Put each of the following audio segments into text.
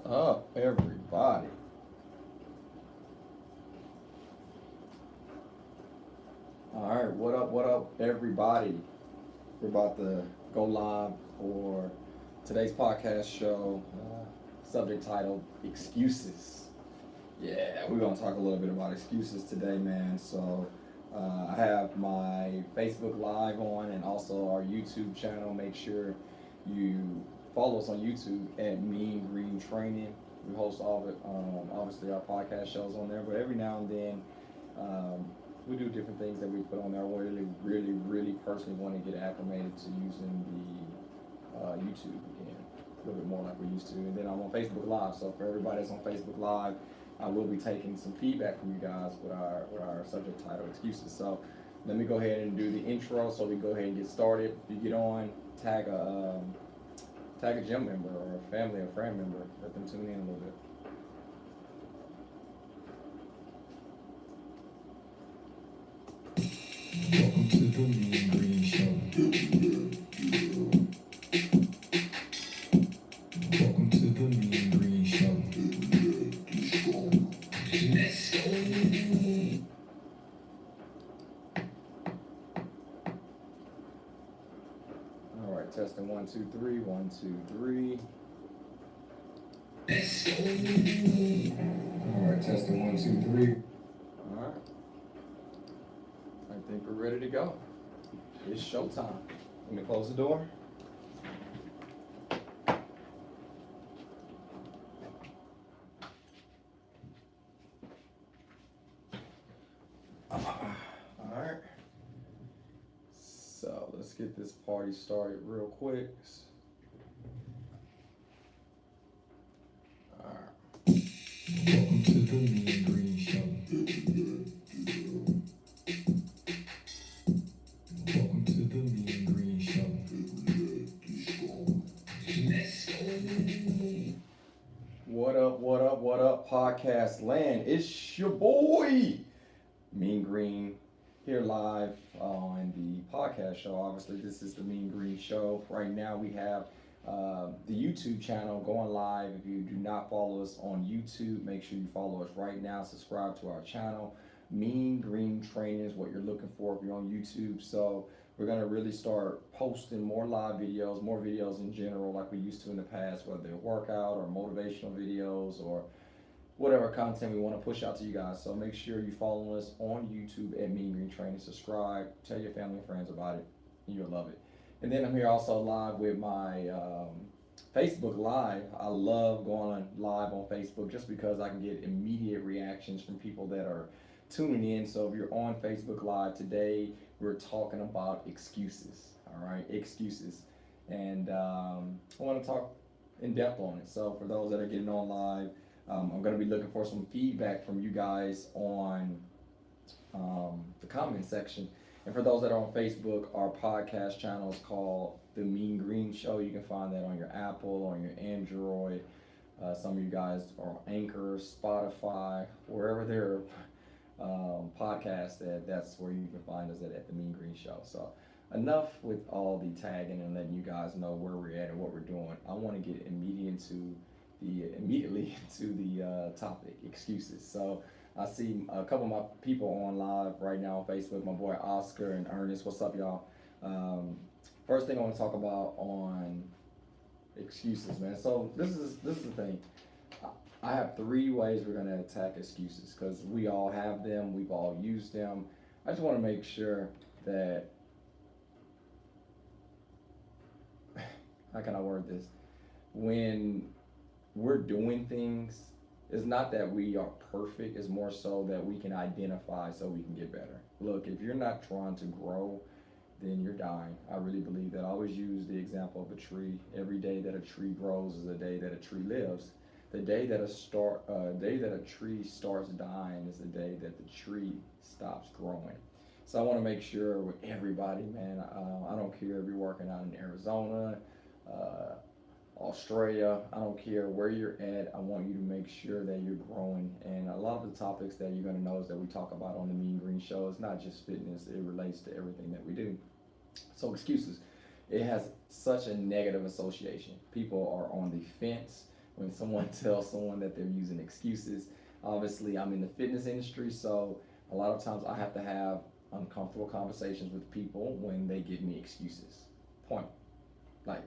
up, everybody? All right, what up, everybody? We're about to go live for today's podcast show, subject titled Excuses. Yeah, we're gonna talk a little bit about excuses today, man. So, I have my Facebook Live on and also our YouTube channel. Make sure you follow us on YouTube at Mean Green Training. We host all of it, obviously our podcast shows on there, but every now and then we do different things that we put on there. I really personally want to get acclimated to using the YouTube again, a little bit more like we used to. And then I'm on Facebook Live, so for everybody that's on Facebook Live, I will be taking some feedback from you guys with our subject title excuses. So let me go ahead and do the intro so we go ahead and get started. If you get on, tag a gym member or a family or friend member, let them tune in a little bit. Welcome to the Mean Green Show. Welcome to the Mean Green Show. Let's go. All right, testing 1, 2, 3, 1, 2, 3. Let's go. All right, testing 1, 2, 3. All right. I think we're ready to go. It's showtime. Let me close the door. All right. So let's get this party started real quick. All right. Welcome to the Mean Green Show. Welcome to the Mean Green Show. Let's go. What up, podcast land? It's your boy, Mean Green, here live on the podcast show. Obviously, this is the Mean Green Show. Right now, we have the YouTube channel going live. If you do not follow us on YouTube, make sure you follow us right now. Subscribe to our channel. Mean Green Training is what you're looking for if you're on YouTube. So we're going to really start posting more live videos, more videos in general like we used to in the past, whether they're workout or motivational videos or whatever content we want to push out to you guys. So make sure you follow us on YouTube at Mean Green Training. Subscribe, tell your family and friends about it, and you'll love it. And then I'm here also live with my Facebook Live. I love going live on Facebook just because I can get immediate reactions from people that are tuning in. So if you're on Facebook Live today, we're talking about excuses. All right, excuses. And I want to talk in depth on it. So for those that are getting on live, I'm going to be looking for some feedback from you guys on the comment section. And for those that are on Facebook, our podcast channel is called The Mean Green Show. You can find that on your Apple, on your Android. Some of you guys are on Anchor, Spotify, wherever there are podcasts, that's where you can find us at The Mean Green Show. So enough with all the tagging and letting you guys know where we're at and what we're doing. I want to get immediately into the topic, excuses. So I see a couple of my people on live right now on Facebook, my boy Oscar and Ernest. What's up, y'all? First thing I want to talk about on excuses, man. So this is the thing. I have 3 ways we're going to attack excuses because we all have them. We've all used them. I just want to make sure that, how can I word this? When we're doing things, it's not that we are perfect. It's more so that we can identify so we can get better. Look, if you're not trying to grow, then you're dying. I really believe that. I always use the example of a tree. Every day that a tree grows is a day that a tree lives. The day that a tree starts dying is the day that the tree stops growing. So I want to make sure with everybody, man. I don't care if you're working out in Arizona, Australia. I don't care where you're at. I want you to make sure that you're growing. And a lot of the topics that you're going to notice that we talk about on the Mean Green Show is not just fitness. It relates to everything that we do. So excuses. It has such a negative association. People are on the fence. when someone tells someone that they're using excuses. Obviously, I'm in the fitness industry, so a lot of times I have to have uncomfortable conversations with people when they give me excuses. Point. Like,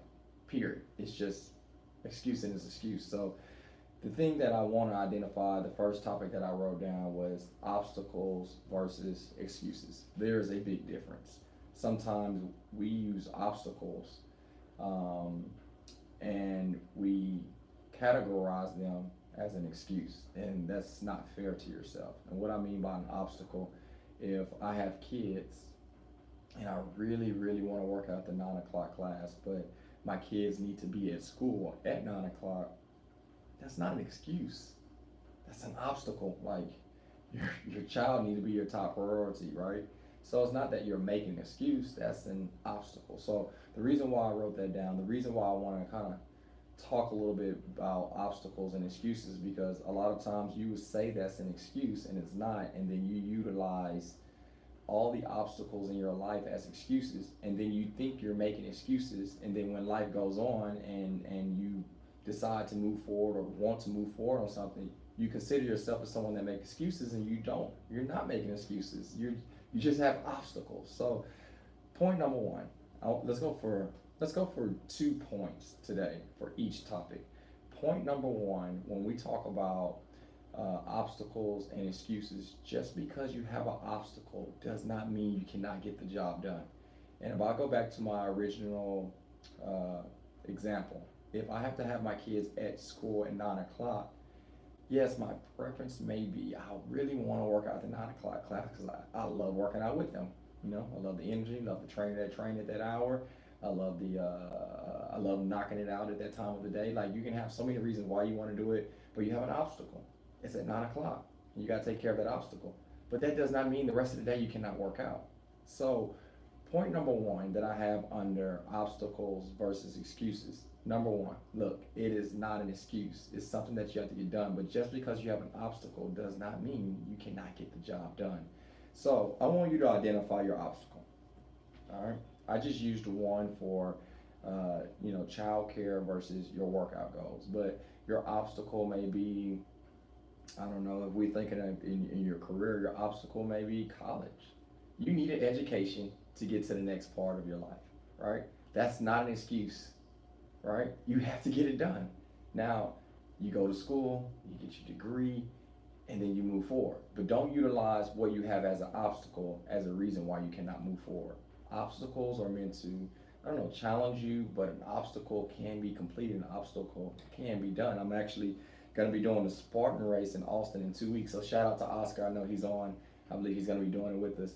period. It's just excuse and it's excuse. So the thing that I want to identify, the first topic that I wrote down was obstacles versus excuses. There is a big difference. Sometimes we use obstacles um, and we categorize them as an excuse, and that's not fair to yourself. And what I mean by an obstacle, if I have kids and I really, really want to work out the 9 o'clock class, but my kids need to be at school at 9 o'clock, that's not an excuse. That's an obstacle. Like your child need to be your top priority, right? So it's not that you're making an excuse, that's an obstacle. So the reason why I wrote that down, the reason why I want to kind of talk a little bit about obstacles and excuses, because a lot of times you would say that's an excuse and it's not, and then you utilize all the obstacles in your life as excuses, and then you think you're making excuses, and then when life goes on and you decide to move forward or want to move forward on something, you consider yourself as someone that makes excuses, and you don't. You're not making excuses. You just have obstacles. So point number one, let's go for 2 points today for each topic. Point number one, when we talk about obstacles and excuses, just because you have an obstacle does not mean you cannot get the job done. And if I go back to my original example, if I have to have my kids at school at 9 o'clock, yes, my preference may be I really want to work out the 9 o'clock class because I love working out with them. You know, I love the energy, love the trainer that train at that hour. I love knocking it out at that time of the day. Like, you can have so many reasons why you want to do it, but you have an obstacle. It's at 9 o'clock. You got to take care of that obstacle. But that does not mean the rest of the day you cannot work out. So point number one that I have under obstacles versus excuses. Number one, look, it is not an excuse. It's something that you have to get done. But just because you have an obstacle does not mean you cannot get the job done. So I want you to identify your obstacle. All right. I just used one for, child care versus your workout goals. But your obstacle may be, I don't know, if we're thinking of in your career, your obstacle may be college. You need an education to get to the next part of your life, right? That's not an excuse, right? You have to get it done. Now, you go to school, you get your degree, and then you move forward. But don't utilize what you have as an obstacle as a reason why you cannot move forward. Obstacles are meant to, challenge you, but an obstacle can be completed, an obstacle can be done. I'm actually going to be doing the Spartan race in Austin in 2 weeks. So shout out to Oscar. I know he's on. I believe he's going to be doing it with us.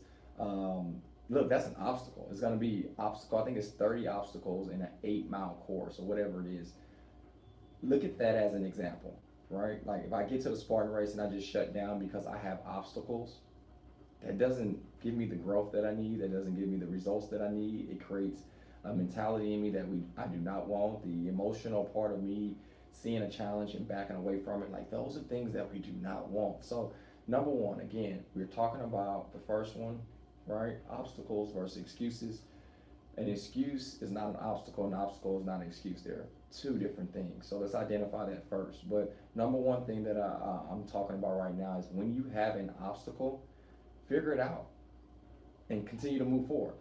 Look, that's an obstacle. It's going to be obstacle. I think it's 30 obstacles in an 8-mile course or whatever it is. Look at that as an example, right? Like, if I get to the Spartan race and I just shut down because I have obstacles, that doesn't give me the growth that I need. That doesn't give me the results that I need. It creates a mentality in me that I do not want. The emotional part of me seeing a challenge and backing away from it, like, those are things that we do not want. So number one, again, we're talking about the first one, right? Obstacles versus excuses. An excuse is not an obstacle. An obstacle is not an excuse. They're two different things. So let's identify that first. But number one thing that I'm talking about right now is when you have an obstacle, figure it out and continue to move forward.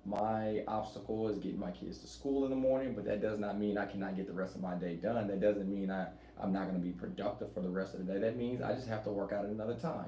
My obstacle is getting my kids to school in the morning, but that does not mean I cannot get the rest of my day done. That doesn't mean I'm not going to be productive for the rest of the day. That means I just have to work out at another time.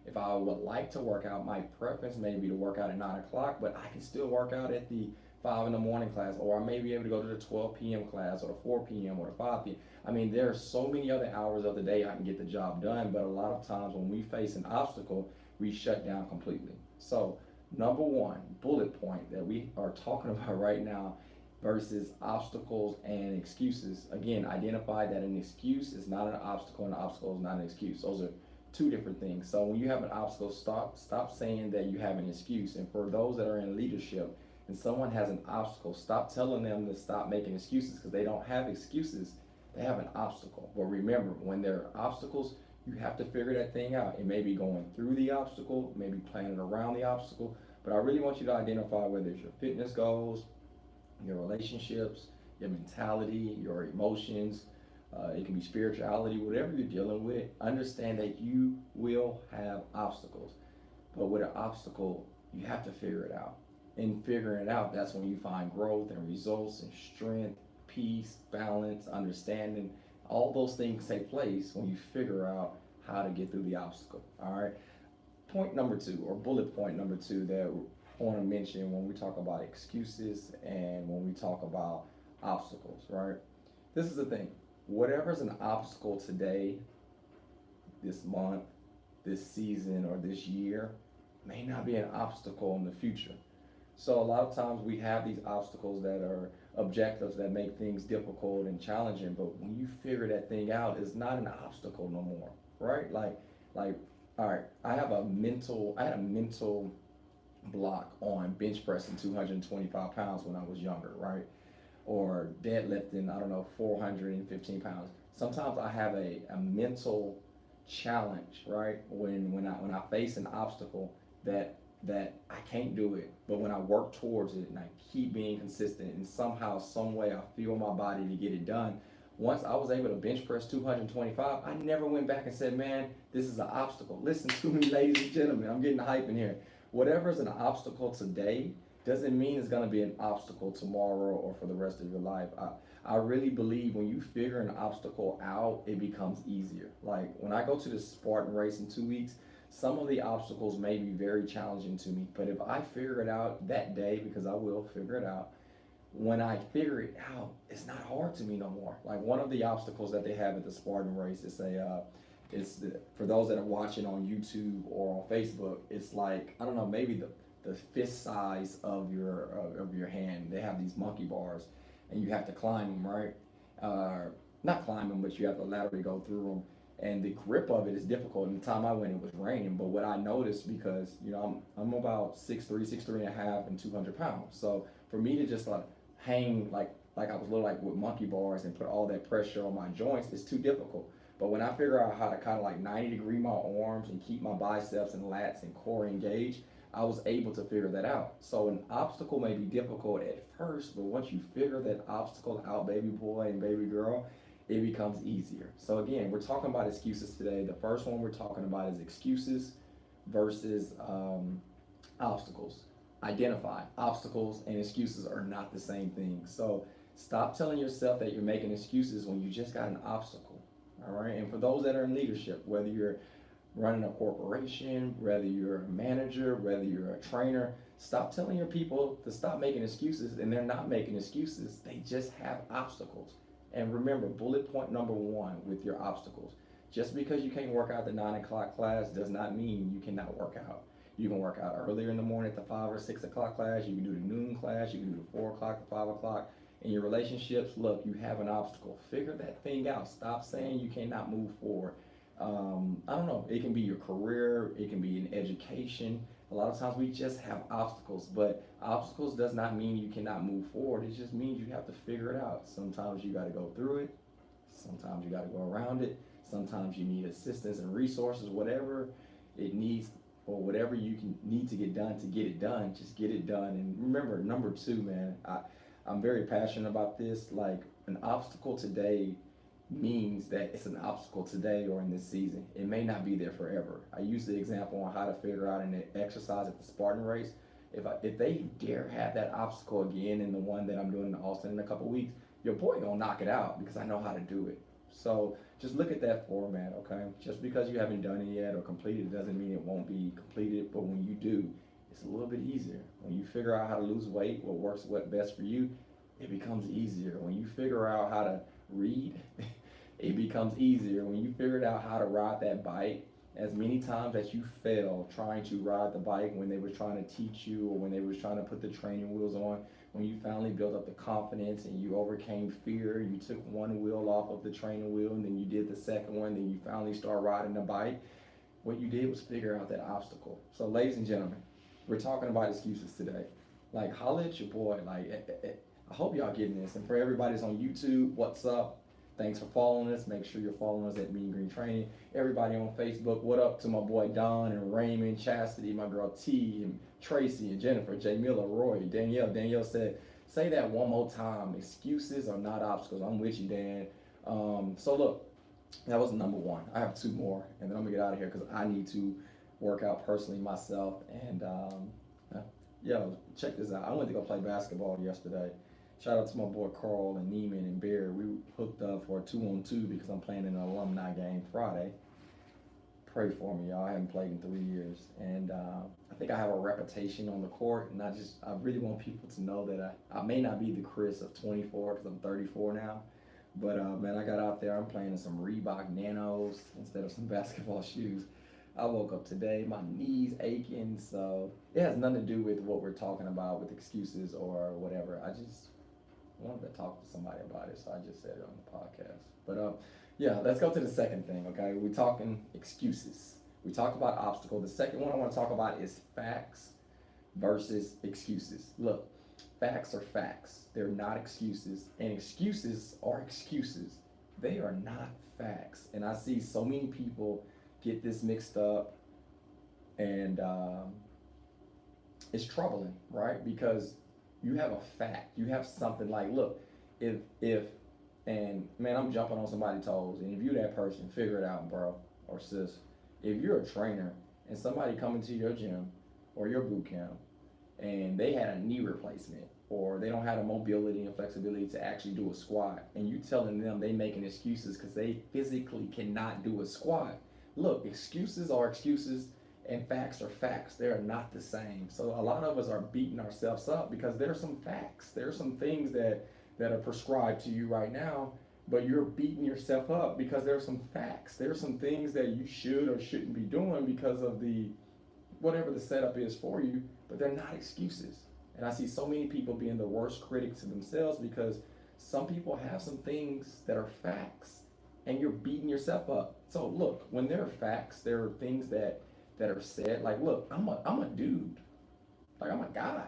If I would like to work out, my preference may be to work out at 9 o'clock, but I can still work out at the 5 in the morning class, or I may be able to go to the 12 p.m. class, or the 4 p.m. or the 5 p.m. I mean, there are so many other hours of the day I can get the job done, but a lot of times when we face an obstacle, we shut down completely. So number one bullet point that we are talking about right now versus obstacles and excuses. Again, identify that an excuse is not an obstacle and an obstacle is not an excuse. Those are two different things. So when you have an obstacle, stop saying that you have an excuse. And for those that are in leadership and someone has an obstacle, stop telling them to stop making excuses, because they don't have excuses. They have an obstacle. But remember, when there are obstacles, you have to figure that thing out. It may be going through the obstacle, maybe planning around the obstacle, but I really want you to identify whether it's your fitness goals, your relationships, your mentality, your emotions, it can be spirituality, whatever you're dealing with. Understand that you will have obstacles. But with an obstacle, you have to figure it out. In figuring it out, that's when you find growth and results and strength, peace, balance, understanding. All those things take place when you figure out how to get through the obstacle. All right. Point number two, or bullet point number two, that I want to mention when we talk about excuses and when we talk about obstacles, right? This is the thing. Whatever's an obstacle today, this month, this season, or this year, may not be an obstacle in the future. So a lot of times we have these obstacles that are objectives that make things difficult and challenging, but when you figure that thing out, it's not an obstacle no more, right? Like, all right, I had a mental block on bench pressing 225 pounds when I was younger, right? Or deadlifting, I don't know, 415 pounds. Sometimes I have a mental challenge, right? When I face an obstacle that I can't do it, but when I work towards it and I keep being consistent and somehow, some way I feel my body to get it done. Once I was able to bench press 225, I never went back and said, man, this is an obstacle. Listen to me, ladies and gentlemen, I'm getting hype in here. Whatever's an obstacle today doesn't mean it's gonna be an obstacle tomorrow or for the rest of your life. I really believe when you figure an obstacle out, it becomes easier. Like when I go to the Spartan race in 2 weeks, some of the obstacles may be very challenging to me, but if I figure it out that day, because I will figure it out, when I figure it out, it's not hard to me no more. Like one of the obstacles that they have at the Spartan race is for those that are watching on YouTube or on Facebook, it's like, I don't know, maybe the fist size of your hand. They have these monkey bars, and you have to climb them, right? Not climb them, but you have to laterally go through them. And the grip of it is difficult. And the time I went, it was raining. But what I noticed, because I'm about 6'3", 6'3.5", and 200 pounds. So for me to just like hang like I was little, like with monkey bars and put all that pressure on my joints, is too difficult. But when I figure out how to kind of like 90-degree my arms and keep my biceps and lats and core engaged, I was able to figure that out. So an obstacle may be difficult at first, but once you figure that obstacle out, baby boy and baby girl, it becomes easier. So again, we're talking about excuses today. The first one we're talking about is excuses versus obstacles. Identify obstacles and excuses are not the same thing. So stop telling yourself that you're making excuses when you just got an obstacle. All right. And for those that are in leadership, whether you're running a corporation, whether you're a manager, whether you're a trainer, stop telling your people to stop making excuses, and they're not making excuses. They just have obstacles. And remember, bullet point number one with your obstacles. Just because you can't work out the 9 o'clock class does not mean you cannot work out. You can work out earlier in the morning at the 5 or 6 o'clock class. You can do the noon class. You can do the 4 o'clock, the 5 o'clock. In your relationships, look, you have an obstacle. Figure that thing out. Stop saying you cannot move forward. I don't know. It can be your career. It can be in education. A lot of times we just have obstacles, but obstacles does not mean you cannot move forward. It just means you have to figure it out. Sometimes you got to go through it. Sometimes you got to go around it. Sometimes you need assistance and resources, whatever it needs or whatever you can need to get it done, just get it done. And remember, number two, man, I'm very passionate about this. Like an obstacle today means that it's an obstacle today or in this season. It may not be there forever. I use the example on how to figure out an exercise at the Spartan race. If they dare have that obstacle again in the one that I'm doing in Austin in a couple weeks, your boy gonna knock it out because I know how to do it. So just look at that format, okay? Just because you haven't done it yet or completed it doesn't mean it won't be completed, but when you do, it's a little bit easier. When you figure out how to lose weight, what best for you, it becomes easier. When you figure out how to read, it becomes easier. When you figured out how to ride that bike, as many times as you failed trying to ride the bike when they were trying to teach you or when they were trying to put the training wheels on, when you finally built up the confidence and you overcame fear, you took one wheel off of the training wheel and then you did the second one, then you finally start riding the bike, what you did was figure out that obstacle. So ladies and gentlemen, we're talking about excuses today. Like, holla at your boy. Like, I hope y'all getting this. And for everybody that's on YouTube, what's up? Thanks for following us. Make sure you're following us at Mean Green Training. Everybody on Facebook, what up to my boy Don and Raymond, Chastity, my girl T, and Tracy and Jennifer, J. Miller, Roy, Danielle. Danielle said, say that one more time. Excuses are not obstacles. I'm with you, Dan. So look, that was number one. I have two more, and then I'm gonna get out of here because I need to work out personally myself. And uh, yo, check this out. I went to go play basketball yesterday. Shout out to my boy Carl and Neiman and Bear. We hooked up for a 2-on-2 because I'm playing in an alumni game Friday. Pray for me, y'all. I haven't played in 3 years, and I think I have a reputation on the court, and I really want people to know that I may not be the Chris of 24 because I'm 34 now, but man, I got out there. I'm playing in some Reebok Nanos instead of some basketball shoes. I woke up today, my knees aching, so it has nothing to do with what we're talking about with excuses or whatever. I just wanted to talk to somebody about it, so I just said it on the podcast. But yeah, let's go to the second thing, okay? We're talking excuses. We talked about obstacle. The second one I want to talk about is facts versus excuses. Look, facts are facts. They're not excuses. And excuses are excuses. They are not facts. And I see so many people get this mixed up, and it's troubling, right? Because you have a fact. You have something like, look, if and man, I'm jumping on somebody's toes. And if you're that person, figure it out, bro or sis. If you're a trainer and somebody coming to your gym or your boot camp and they had a knee replacement or they don't have the mobility and flexibility to actually do a squat, and you telling them they making excuses because they physically cannot do a squat. Look, excuses are excuses and facts are facts. They are not the same. So a lot of us are beating ourselves up because there are some facts. There are some things that are prescribed to you right now, but you're beating yourself up because there are some facts. There are some things that you should or shouldn't be doing because of the whatever the setup is for you, but they're not excuses. And I see so many people being the worst critics to themselves because some people have some things that are facts and you're beating yourself up. So look, when there are facts, there are things that are said like, look, I'm a dude. Like, I'm a guy.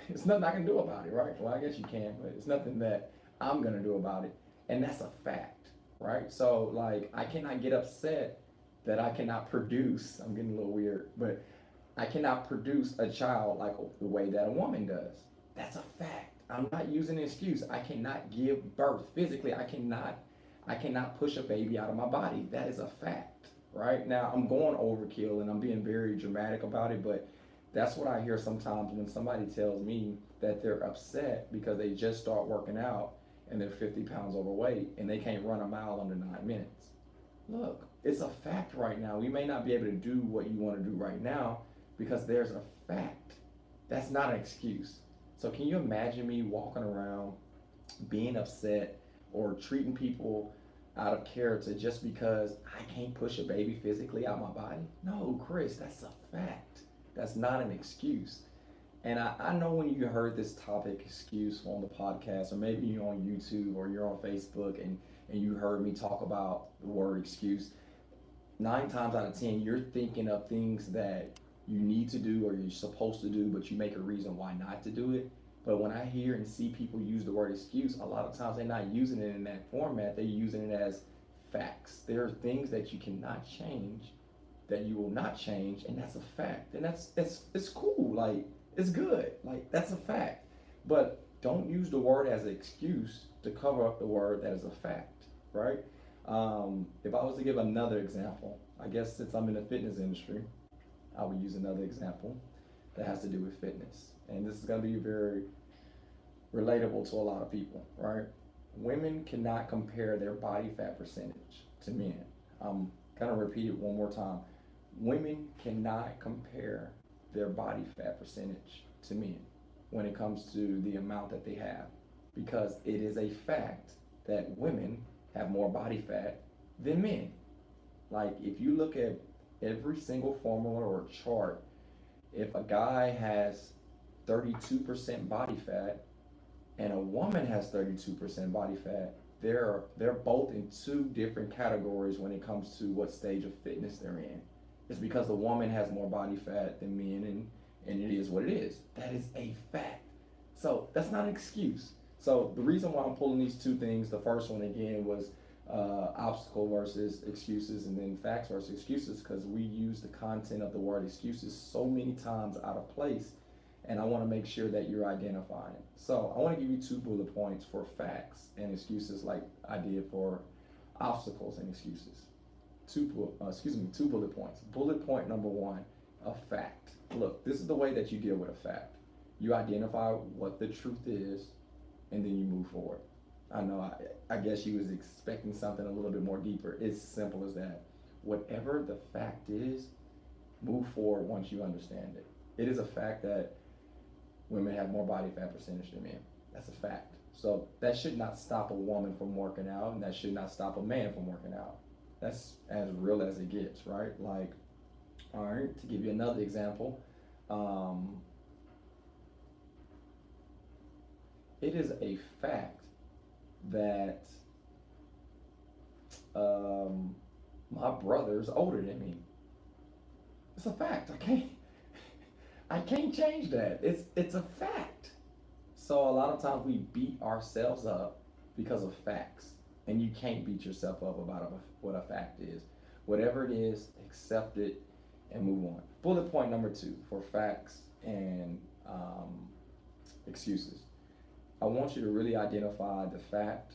It's nothing I can do about it, right? Well, I guess you can, but it's nothing that I'm gonna do about it. And that's a fact, right? So like, I cannot get upset that I cannot produce, I'm getting a little weird, but I cannot produce a child like the way that a woman does. That's a fact. I'm not using an excuse. I cannot give birth physically. I cannot push a baby out of my body. That is a fact, right? Now I'm going overkill and I'm being very dramatic about it, but that's what I hear sometimes when somebody tells me that they're upset because they just start working out and they're 50 pounds overweight and they can't run a mile under 9 minutes. Look, it's a fact right now. We may not be able to do what you want to do right now because there's a fact. That's not an excuse. So can you imagine me walking around being upset or treating people out of character just because I can't push a baby physically out my body? No, Chris, that's a fact. That's not an excuse. And I know when you heard this topic, excuse, on the podcast, or maybe you're on YouTube or you're on Facebook and you heard me talk about the word excuse, 9 times out of 10, you're thinking of things that you need to do or you're supposed to do, but you make a reason why not to do it. But when I hear and see people use the word excuse, a lot of times they're not using it in that format. They're using it as facts. There are things that you cannot change, that you will not change, and that's a fact. And it's cool, like, it's good, like, that's a fact. But don't use the word as an excuse to cover up the word that is a fact, right? If I was to give another example, I guess since I'm in the fitness industry, I would use another example that has to do with fitness. And this is gonna be very relatable to a lot of people, right? Women cannot compare their body fat percentage to men. I'm gonna repeat it one more time. Women cannot compare their body fat percentage to men when it comes to the amount that they have, because it is a fact that women have more body fat than men. Like, if you look at every single formula or chart, if a guy has 32% body fat and a woman has 32% body fat, they're both in two different categories when it comes to what stage of fitness they're in. It's because the woman has more body fat than men, and it is what it is. That is a fact. So that's not an excuse. So the reason why I'm pulling these two things, the first one again was obstacle versus excuses, and then facts versus excuses, because we use the content of the word excuses so many times out of place. and I want to make sure that you're identifying it. So I want to give you 2 bullet points for facts and excuses, like I did for obstacles and excuses. 2 bullet points. Bullet point number 1, a fact. Look, this is the way that you deal with a fact. You identify what the truth is, and then you move forward. I know, I guess you was expecting something a little bit more deeper. It's simple as that. Whatever the fact is, move forward once you understand it. It is a fact that women have more body fat percentage than men. That's a fact. So that should not stop a woman from working out, and that should not stop a man from working out. That's as real as it gets, right? Like, all right, to give you another example, it is a fact that my brother's older than me. It's a fact. I can't change that. It's a fact. So a lot of times we beat ourselves up because of facts, and you can't beat yourself up about what a fact is. Whatever it is, accept it and move on. Bullet point number 2 for facts and excuses. I want you to really identify the fact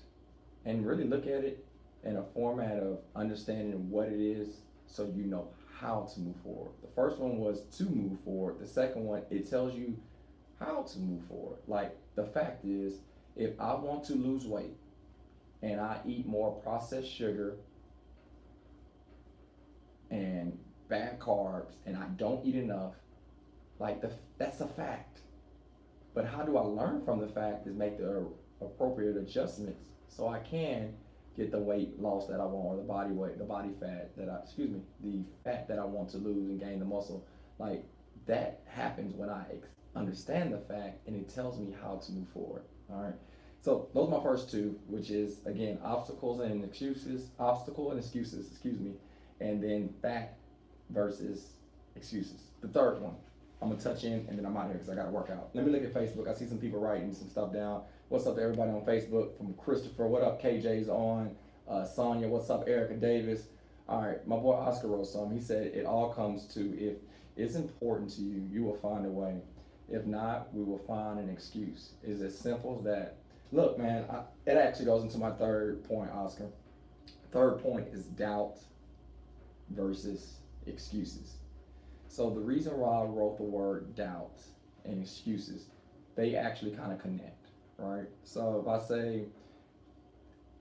and really look at it in a format of understanding what it is, so you know how to move forward. The first one was to move forward. The second one, it tells you how to move forward. Like, the fact is, if I want to lose weight and I eat more processed sugar and bad carbs and I don't eat enough, like, that's a fact. But how do I learn from the fact is make the appropriate adjustments so I can get the weight loss that I want, or the body weight, the body fat that the fat that I want to lose and gain the muscle. Like, that happens when I understand the fact, and it tells me how to move forward. All right. So those are my first 2, which is, again, obstacles and excuses, and then fact versus excuses. The third one, I'm gonna touch in, and then I'm out here because I gotta work out. Let me look at Facebook. I see some people writing some stuff down. What's up to everybody on Facebook? From Christopher, what up? KJ's on. Sonia, what's up? Erica Davis. All right, my boy Oscar wrote something. He said it all comes to, if it's important to you, you will find a way. If not, we will find an excuse. It's as simple as that. Look, man, it actually goes into my third point, Oscar. Third point is doubt versus excuses. So the reason why I wrote the word doubt and excuses, they actually kind of connect, right? So if I say,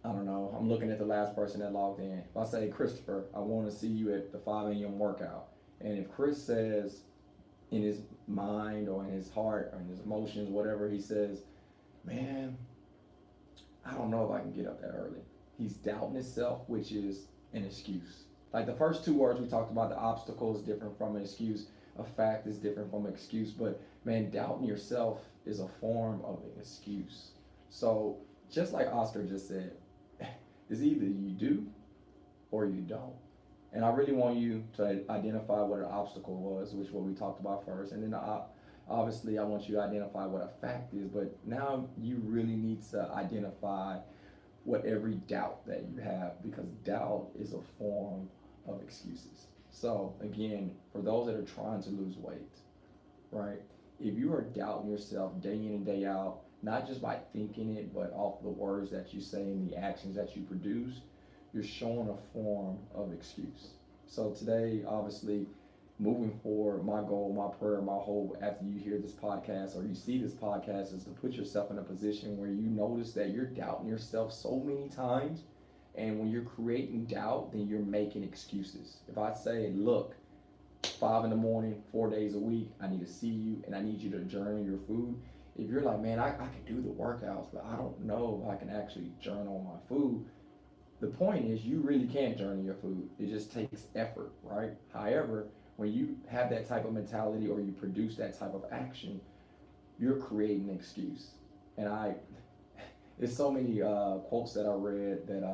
I don't know, I'm looking at the last person that logged in. If I say, Christopher, I want to see you at the 5 a.m. workout. And if Chris says in his mind or in his heart or in his emotions, whatever, he says, man, I don't know if I can get up that early. He's doubting himself, which is an excuse. Like, the first 2 words we talked about, the obstacle is different from an excuse. A fact is different from an excuse. But, man, doubting yourself is a form of an excuse. So, just like Oscar just said, it's either you do or you don't. And I really want you to identify what an obstacle was, which is what we talked about first. And then, obviously, I want you to identify what a fact is. But now you really need to identify what every doubt that you have, because doubt is a form of excuses. So again, for those that are trying to lose weight, right? If you are doubting yourself day in and day out, not just by thinking it, but off the words that you say and the actions that you produce, you're showing a form of excuse. So today, obviously, moving forward, my goal, my prayer, my hope after you hear this podcast or you see this podcast is to put yourself in a position where you notice that you're doubting yourself so many times. And when you're creating doubt, then you're making excuses. If I say, look, 5 in the morning, 4 days a week, I need to see you and I need you to journal your food. If you're like, man, I can do the workouts, but I don't know if I can actually journal my food. The point is, you really can't journal your food. It just takes effort, right? However, when you have that type of mentality or you produce that type of action, you're creating an excuse. And there's so many quotes that I read that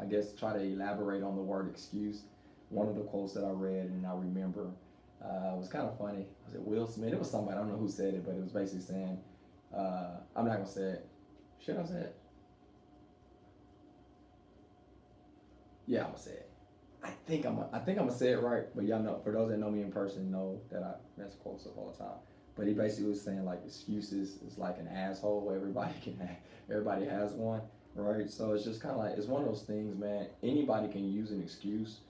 I guess try to elaborate on the word excuse. One of the quotes that I read and I remember was kind of funny. Was it Will Smith? It was somebody, I don't know who said it, but it was basically saying, I'm not gonna say it. Should I say it? Yeah, I'm gonna say it. I think I'm gonna say it right, but y'all know, for those that know me in person, know that I mess quotes up all the time. But he basically was saying like excuses is like an asshole. Everybody has one, right? So it's just kind of like it's one of those things, man. Anybody can use an excuse,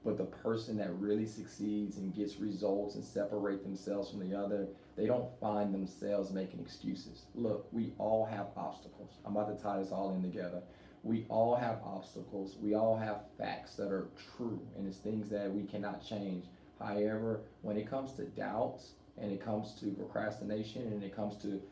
but the person that really succeeds and gets results and separate themselves from the other, they don't find themselves making excuses. Look, we all have obstacles. I'm about to tie this all in together. We all have obstacles. We all have facts that are true, and it's things that we cannot change. However, when it comes to doubts and it comes to procrastination and it comes to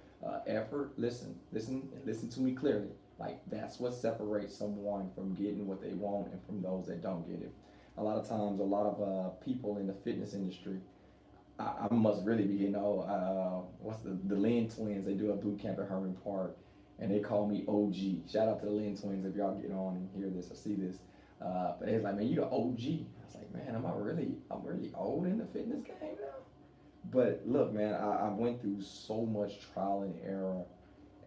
effort, listen to me clearly. Like that's what separates someone from getting what they want and from those that don't get it. A lot of times, a lot of people in the fitness industry, I must really be getting old. What's the Lynn twins? They do a boot camp at Herman Park, and they call me OG. Shout out to the Lynn twins if y'all get on and hear this or see this. But they was like, man, you the OG. I was like, man, I'm really old in the fitness game now. But look, man, I went through so much trial and error,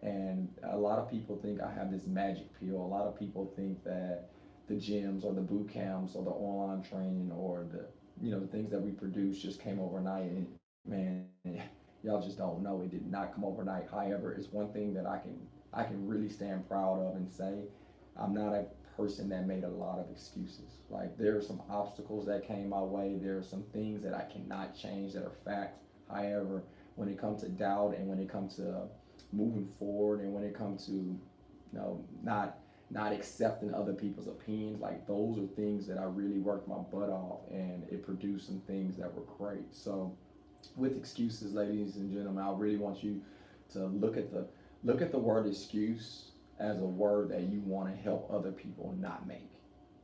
and a lot of people think I have this magic pill. A lot of people think that the gyms or the boot camps or the online training or the things that we produce just came overnight. And man, y'all just don't know. It did not come overnight. However, it's one thing that I can really stand proud of and say I'm not a person that made a lot of excuses. Like there are some obstacles that came my way. There are some things that I cannot change that are facts. However, when it comes to doubt and when it comes to moving forward and when it comes to not accepting other people's opinions, like those are things that I really worked my butt off, and it produced some things that were great. So with excuses, ladies and gentlemen, I really want you to look at the word excuse as a word that you want to help other people not make,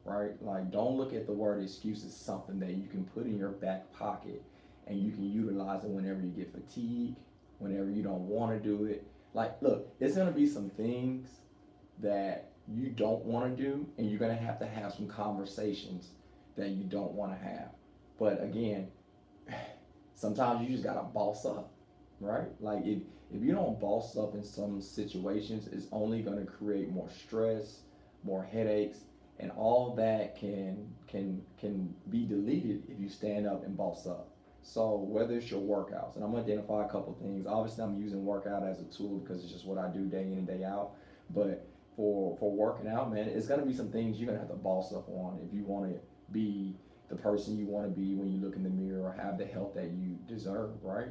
right? Like don't look at the word excuse as something that you can put in your back pocket and you can utilize it whenever you get fatigued, whenever you don't want to do it. Like look, it's going to be some things that you don't want to do, and you're going to have some conversations that you don't want to have. But again, sometimes you just got to boss up, right? Like if you don't boss up in some situations, it's only going to create more stress, more headaches, and all that can be deleted if you stand up and boss up. So whether it's your workouts, and I'm gonna identify a couple things. Obviously, I'm using workout as a tool because it's just what I do day in and day out. But for working out, man, it's gonna be some things you're gonna have to boss up on if you want to be the person you want to be when you look in the mirror or have the health that you deserve, right?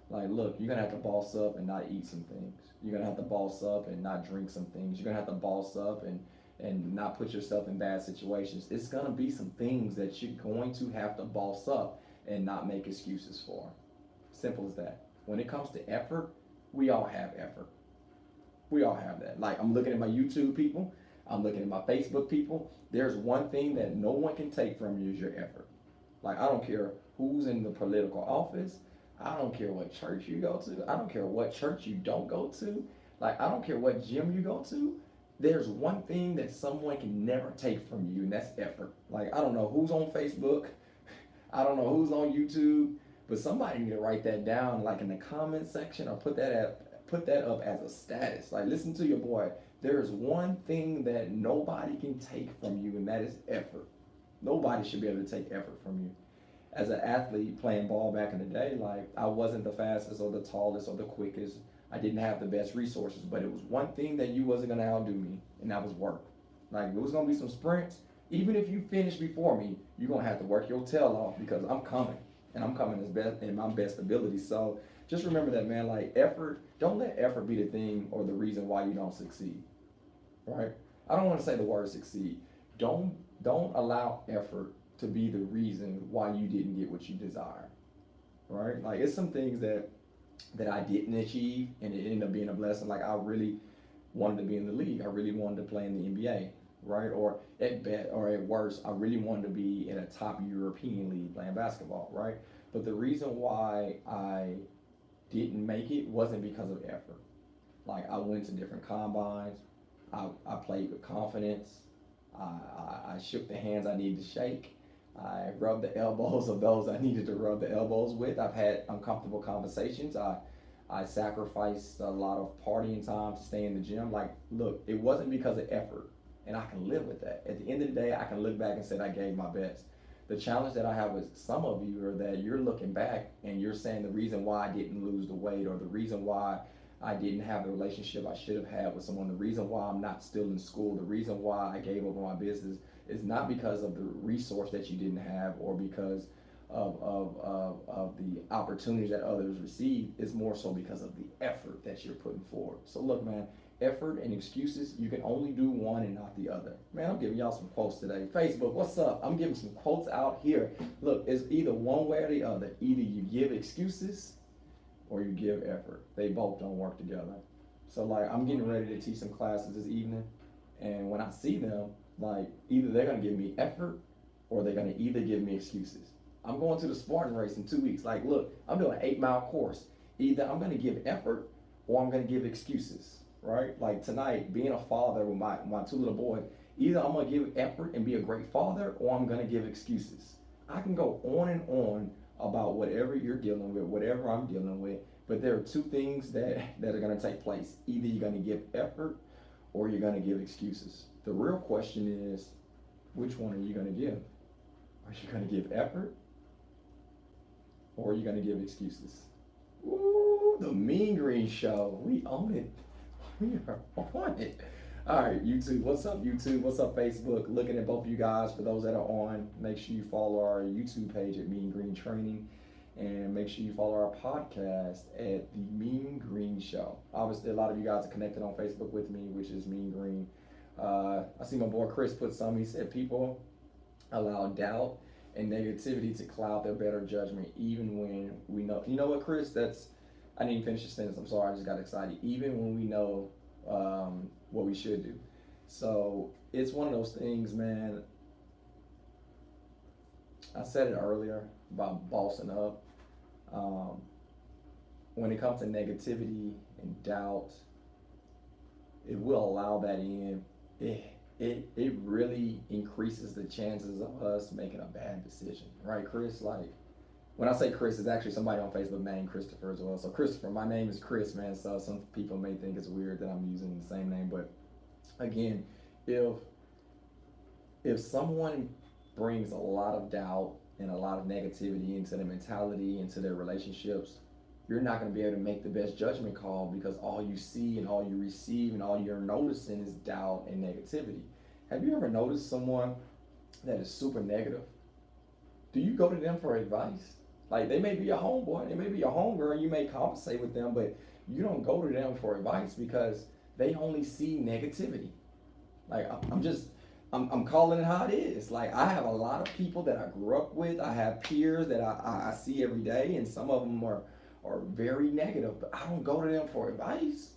Like, look, you're gonna have to boss up and not eat some things. You're gonna have to boss up and not drink some things. You're gonna have to boss up and not put yourself in bad situations. It's gonna be some things that you're going to have to boss up and not make excuses for. Simple as that. When it comes to effort, we all have effort. We all have that. Like I'm looking at my YouTube people, I'm looking at my Facebook people. There's one thing that no one can take from you is your effort. Like I don't care who's in the political office. I don't care what church you go to. I don't care what church you don't go to. Like I don't care what gym you go to. There's one thing that someone can never take from you, and that's effort. Like I don't know who's on Facebook. I don't know who's on YouTube, but somebody need to write that down, like in the comment section, or put that up as a status. Like, listen to your boy. There is one thing that nobody can take from you, and that is effort. Nobody should be able to take effort from you. As an athlete playing ball back in the day, like I wasn't the fastest or the tallest or the quickest. I didn't have the best resources, but it was one thing that you wasn't gonna outdo me, and that was work. Like, it was gonna be some sprints. Even if you finish before me, you're gonna have to work your tail off because I'm coming, and I'm coming as best in my best ability. So just remember that, man. Like effort, don't let effort be the thing or the reason why you don't succeed. Right? I don't want to say the word succeed. Don't allow effort to be the reason why you didn't get what you desire. Right? Like it's some things that I didn't achieve, and it ended up being a blessing. Like I really wanted to be in the league. I really wanted to play in the NBA. Right? Or at worst, I really wanted to be in a top European league playing basketball, right? But the reason why I didn't make it wasn't because of effort. Like I went to different combines, I played with confidence, I shook the hands I needed to shake, I rubbed the elbows of those I needed to rub the elbows with. I've had uncomfortable conversations. I sacrificed a lot of partying time to stay in the gym. Like, look, it wasn't because of effort. and I can live with that. At the end of the day, I can look back and say I gave my best. The challenge that I have with some of you are that you're looking back and you're saying the reason why I didn't lose the weight, or the reason why I didn't have the relationship I should have had with someone, the reason why I'm not still in school, the reason why I gave up on my business is not because of the resource that you didn't have, or because of the opportunities that others receive. Is more so because of the effort that you're putting forward. So look, man, effort and excuses, you can only do one and not the other. Man, I'm giving y'all some quotes today. Facebook, what's up? I'm giving some quotes out here. Look, it's either one way or the other. Either you give excuses or you give effort. They both don't work together. So like, I'm getting ready to teach some classes this evening, and when I see them, like, either they're gonna give me effort or they're gonna either give me excuses. I'm going to the Spartan race in 2 weeks. Like, look, I'm doing an 8-mile course. Either I'm gonna give effort or I'm gonna give excuses, right? Like tonight, being a father with my 2 little boys, either I'm gonna give effort and be a great father, or I'm gonna give excuses. I can go on and on about whatever you're dealing with, whatever I'm dealing with, but there are 2 things that are gonna take place. Either you're gonna give effort or you're gonna give excuses. The real question is, which one are you gonna give? Are you gonna give effort or are you gonna give excuses? Ooh, the Mean Green Show. We own it. We are on it. All right, YouTube. What's up, YouTube? What's up, Facebook? Looking at both of you guys. For those that are on, make sure you follow our YouTube page at Mean Green Training, and make sure you follow our podcast at the Mean Green Show. Obviously, a lot of you guys are connected on Facebook with me, which is Mean Green. I see my boy Chris put some. He said people allow doubt and negativity to cloud their better judgment, even when we know. You know what, Chris? I didn't even finish the sentence. I'm sorry, I just got excited. Even when we know what we should do. So it's one of those things, man. I said it earlier about bossing up. When it comes to negativity and doubt, it will allow that in. It really increases the chances of us making a bad decision, right, Chris? Like, when I say Chris, it's actually somebody on Facebook named Christopher as well. So Christopher, my name is Chris, man. So some people may think it's weird that I'm using the same name, but again, if someone brings a lot of doubt and a lot of negativity into their mentality, into their relationships, you're not going to be able to make the best judgment call, because all you see and all you receive and all you're noticing is doubt and negativity. Have you ever noticed someone that is super negative? Do you go to them for advice? Like, they may be your homeboy, they may be your homegirl, you may compensate with them, but you don't go to them for advice because they only see negativity. Like, I'm calling it how it is. Like, I have a lot of people that I grew up with. I have peers that I see every day, and some of them are very negative, but I don't go to them for advice.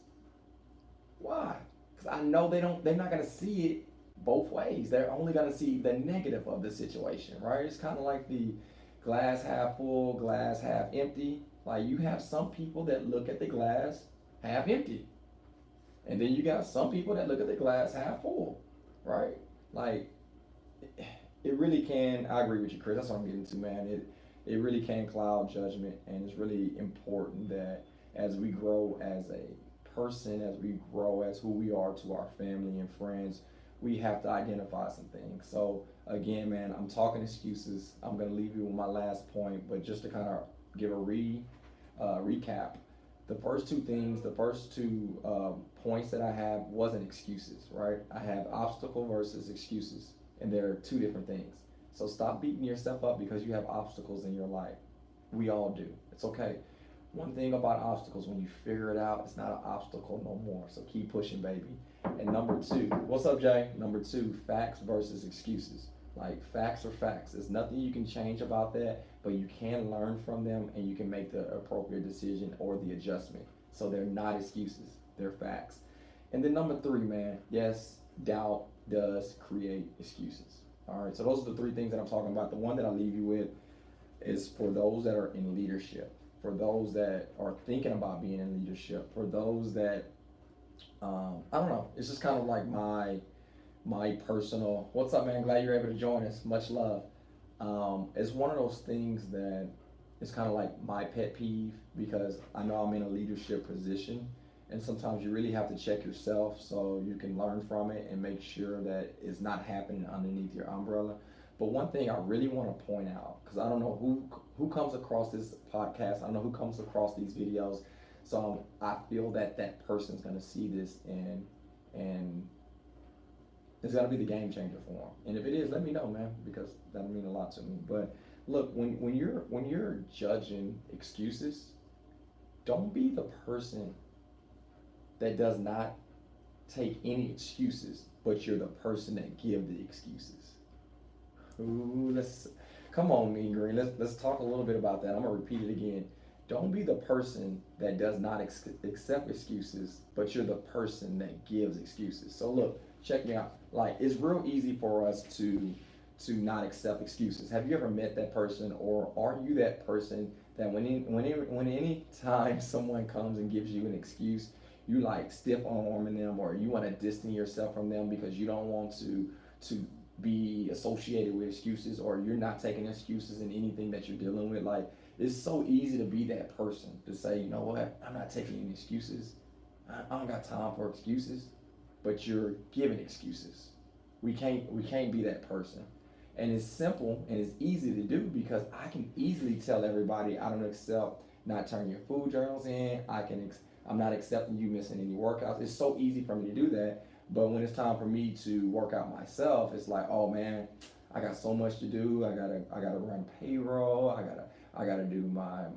Why? Because I know they're not gonna see it both ways. They're only gonna see the negative of the situation, right? It's kind of like the glass half full, glass half empty. Like, you have some people that look at the glass half empty, and then you got some people that look at the glass half full, right? Like, it really can. I agree with you, Chris. That's what I'm getting to, man. It really can cloud judgment, and it's really important that as we grow as a person, as we grow as who we are to our family and friends, we have to identify some things. So again, man, I'm talking excuses. I'm gonna leave you with my last point, but just to kind of give a recap, the first two points that I have wasn't excuses, right? I have obstacle versus excuses, and they're 2 different things. So stop beating yourself up because you have obstacles in your life. We all do. It's okay. One thing about obstacles, when you figure it out, it's not an obstacle no more. So keep pushing, baby. And number 2, what's up, Jay? Number 2, facts versus excuses. Like, facts are facts. There's nothing you can change about that, but you can learn from them and you can make the appropriate decision or the adjustment. So they're not excuses, they're facts. And then number 3, man, yes, doubt does create excuses. All right, so those are the 3 things that I'm talking about. The one that I leave you with is for those that are in leadership, for those that are thinking about being in leadership, for those that, I don't know, it's just kind of like my personal, what's up, man? Glad you're able to join us. Much love. It's one of those things that is kind of like my pet peeve, because I know I'm in a leadership position, And sometimes you really have to check yourself so you can learn from it and make sure that it's not happening underneath your umbrella. But one thing I really want to point out, because I don't know who comes across this podcast, I don't know who comes across these videos, so I feel that that person's going to see this and it's gonna be the game changer for them. And if it is, let me know, man, because that'll mean a lot to me. But look, when you're judging excuses, don't be the person that does not take any excuses, but you're the person that give the excuses. Ooh, let's come on, Mean Green. Let's talk a little bit about that. I'm gonna repeat it again. Don't be the person that does not accept excuses, but you're the person that gives excuses. So look, check me out. Like, it's real easy for us to not accept excuses. Have you ever met that person, or are you that person that when any time someone comes and gives you an excuse, you like stiff arming them, or you want to distance yourself from them because you don't want to be associated with excuses, or you're not taking excuses in anything that you're dealing with? Like, it's so easy to be that person to say, you know what, I'm not taking any excuses. I don't got time for excuses. But you're giving excuses. We can't be that person. And it's simple and it's easy to do because I can easily tell everybody I don't accept not turning your food journals in. I'm not accepting you missing any workouts. It's so easy for me to do that. But when it's time for me to work out myself, it's like, oh man, I got so much to do. I gotta run payroll. I gotta do my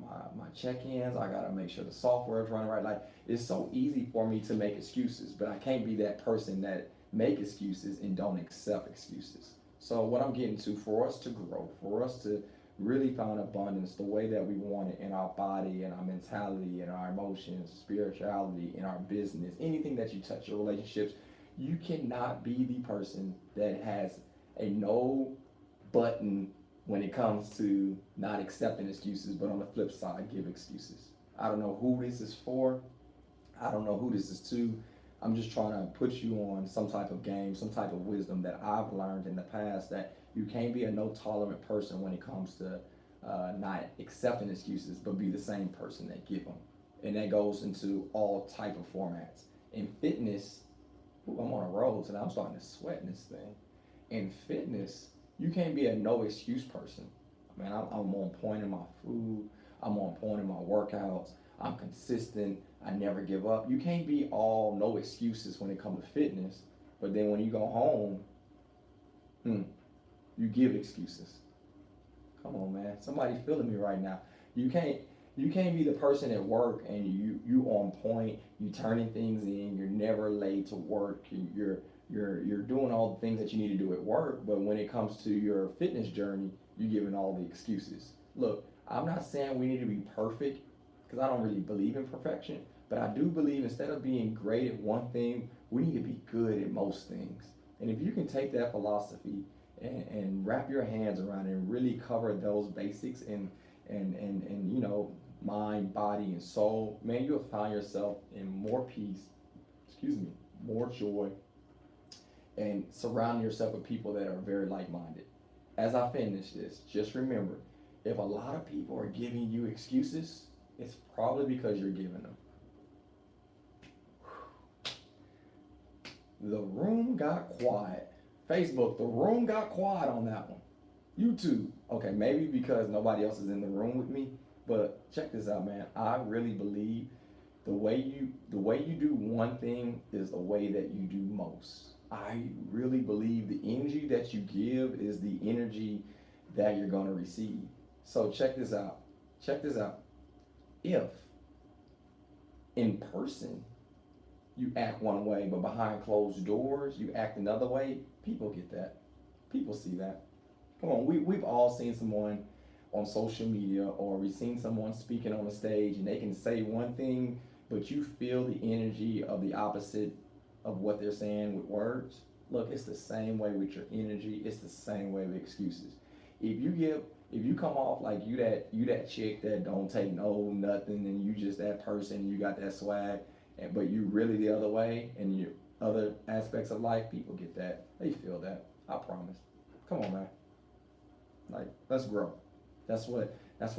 check-ins. I gotta make sure the software is running right. Like, it's so easy for me to make excuses, but I can't be that person that make excuses and don't accept excuses. So what I'm getting to, for us to grow, for us to really find abundance the way that we want it in our body, in our mentality, in our emotions, spirituality, in our business, anything that you touch, your relationships, you cannot be the person that has a no button when it comes to not accepting excuses, but on the flip side, give excuses. I don't know who this is for. I don't know who this is to. I'm just trying to put you on some type of game, some type of wisdom that I've learned in the past, that you can't be a no tolerant person when it comes to not accepting excuses, but be the same person that give them. And that goes into all type of formats. In fitness, ooh, I'm on a roll today. I'm starting to sweat in this thing. In fitness, you can't be a no excuse person. Man, I'm on point in my food. I'm on point in my workouts. I'm consistent. I never give up. You can't be all no excuses when it comes to fitness, but then when you go home, you give excuses. Come on, man. Somebody feeling me right now. You can't be the person at work and you on point. You turning things in. You're never late to work. You're doing all the things that you need to do at work, but when it comes to your fitness journey, you're giving all the excuses. Look, I'm not saying we need to be perfect, because I don't really believe in perfection, but I do believe instead of being great at one thing, we need to be good at most things. And if you can take that philosophy and wrap your hands around it and really cover those basics and you know, mind, body, and soul, man, you'll find yourself in more peace, more joy, and surround yourself with people that are very like-minded. As I finish this, just remember, if a lot of people are giving you excuses, it's probably because you're giving them. The room got quiet. Facebook, the room got quiet on that one. YouTube, okay, maybe because nobody else is in the room with me, but check this out, man. I really believe the way you do one thing is the way that you do most. I really believe the energy that you give is the energy that you're going to receive. So check this out. If in person you act one way, but behind closed doors you act another way, people get that. People see that. Come on, we've all seen someone on social media, or we've seen someone speaking on a stage and they can say one thing, but you feel the energy of the opposite of what they're saying with words. Look, it's the same way with your energy. It's the same way with excuses. If you come off like you that chick that don't take no nothing, and you just that person, you got that swag, but you really the other way, and your other aspects of life, people get that. They feel that. I promise. Come on, man. Like, let's grow. That's what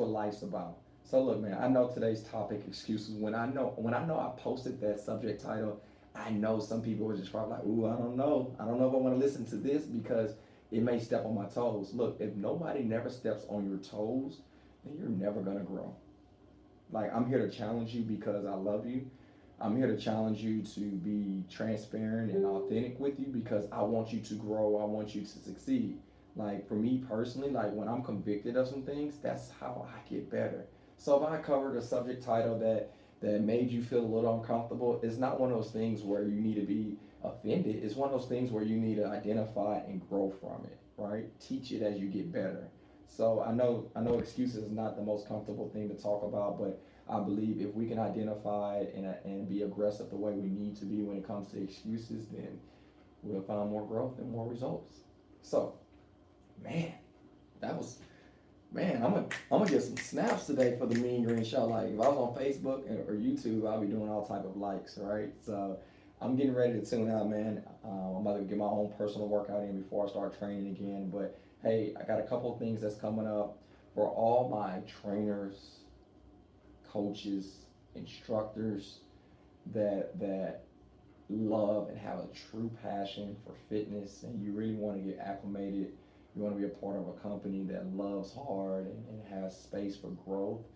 life's about. So look, man, I know today's topic excuses. When I know I posted that subject title, I know some people were just probably like, "Ooh, I don't know. I don't know if I want to listen to this because it may step on my toes." Look, if nobody never steps on your toes, then you're never gonna grow. Like I'm here to challenge you because I love you. I'm here to challenge you to be transparent and authentic with you because I want you to grow. I want you to succeed. Like for me personally, like when I'm convicted of some things, that's how I get better. So if I covered a subject title that made you feel a little uncomfortable, it's not one of those things where you need to be offended. It's one of those things where you need to identify and grow from it, right? Teach it as you get better. So I know excuses is not the most comfortable thing to talk about, but I believe if we can identify it and be aggressive the way we need to be when it comes to excuses, then we'll find more growth and more results. So, man, that was man. I'm gonna get some snaps today for the Mean Green Show. Like if I was on Facebook or YouTube, I'll be doing all type of likes, right? So I'm getting ready to tune out, man. I'm about to get my own personal workout in before I start training again. But hey, I got a couple of things that's coming up for all my trainers, coaches, instructors that love and have a true passion for fitness, and you really want to get acclimated. You want to be a part of a company that loves hard and has space for growth.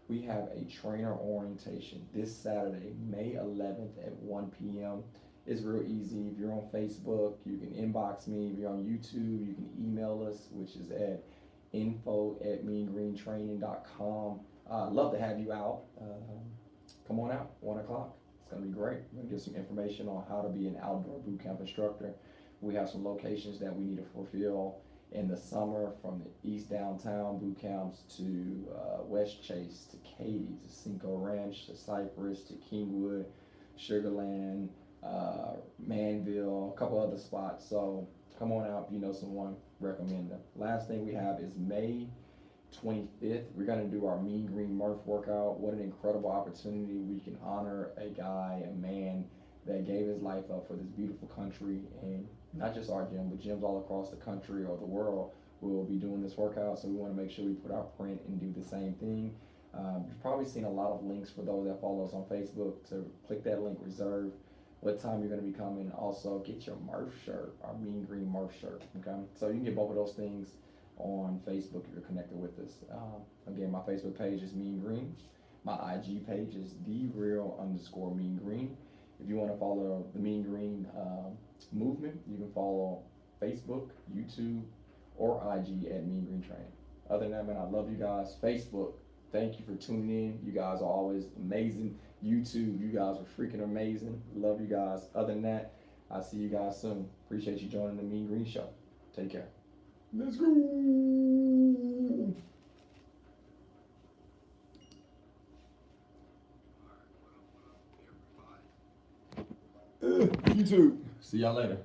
We have a trainer orientation this Saturday, May 11th at 1 p.m. It's real easy. If you're on Facebook, you can inbox me. If you're on YouTube, you can email us, which is at info@meangreentraining.com. I'd love to have you out. Come on out, 1 o'clock. It's going to be great. We're going to get some information on how to be an outdoor boot camp instructor. We have some locations that we need to fulfill in the summer, from the East Downtown boot camps to West Chase to Katy to Cinco Ranch to Cypress to Kingwood, Sugarland, Manville, a couple other spots. So come on out if you know someone, recommend them. Last thing we have is May 25th. We're going to do our Mean Green Murph workout. What an incredible opportunity. We can honor a guy, a man that gave his life up for this beautiful country, and not just our gym, but gyms all across the country or the world will be doing this workout. So we want to make sure we put our print and do the same thing. You've probably seen a lot of links for those that follow us on Facebook to click that link, reserve what time you're going to be coming. Also, get your Murph shirt, our Mean Green Murph shirt. Okay, so you can get both of those things on Facebook if you're connected with us. Again, my Facebook page is Mean Green. My IG page is _Mean Green. If you want to follow the Mean Green movement, you can follow Facebook, YouTube, or IG at Mean Green Training. Other than that, man, I love you guys. Facebook, thank you for tuning in. You guys are always amazing. YouTube, you guys are freaking amazing. Love you guys. Other than that, I'll see you guys soon. Appreciate you joining the Mean Green Show. Take care. Let's go. YouTube. See y'all later.